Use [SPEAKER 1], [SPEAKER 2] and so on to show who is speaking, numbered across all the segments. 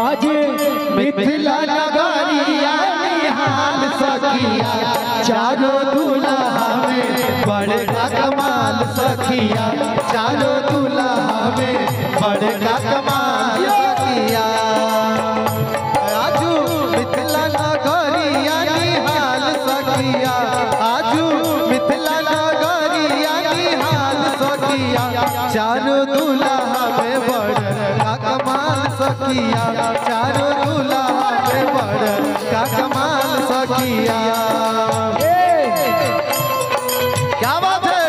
[SPEAKER 1] आज मिथिला नगरिया निहाल सखिया चारों दूल्हा में बड़का कमाल सखिया चारों दूल्हा में बड़का कमाल सखिया आजू मिथिला नगरिया निहाल सखिया आजू मिथिला नगरिया निहाल सखिया चारों दूल्हा में बड़का कमाल सखिया चारों दूल्हा में बड़का कमाल सखिया। क्या बात है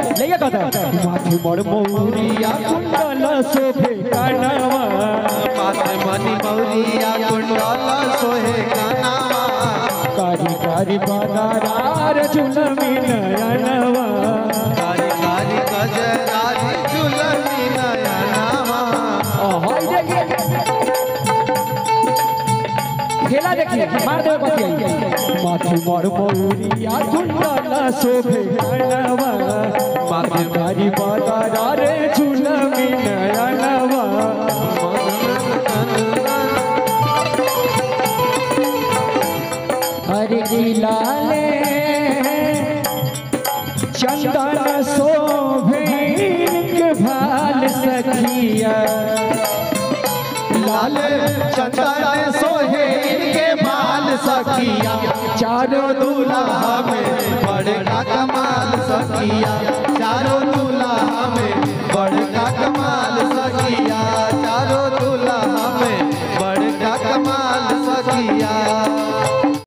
[SPEAKER 1] माथे मोर मौरिया कुंडल शोभे कानवा माथे मनी मौरिया कुंडल शोभे कानवा कारी कारी बादार झुलमी नयनवा कारी कारी गजरारी झुलमी नयनवा। खेला देखिए मार दे बतिया माथे मोर मौरिया कुंडल शोभे कानवा माथे कारी बादार झुलमी नयनवा हरि लाले चंदन शोभे के भाल सखिया लाले चंदन शोभे के भाल सखिया चारों दूल्हा में बड़का कमाल सखिया चारों दूल्हा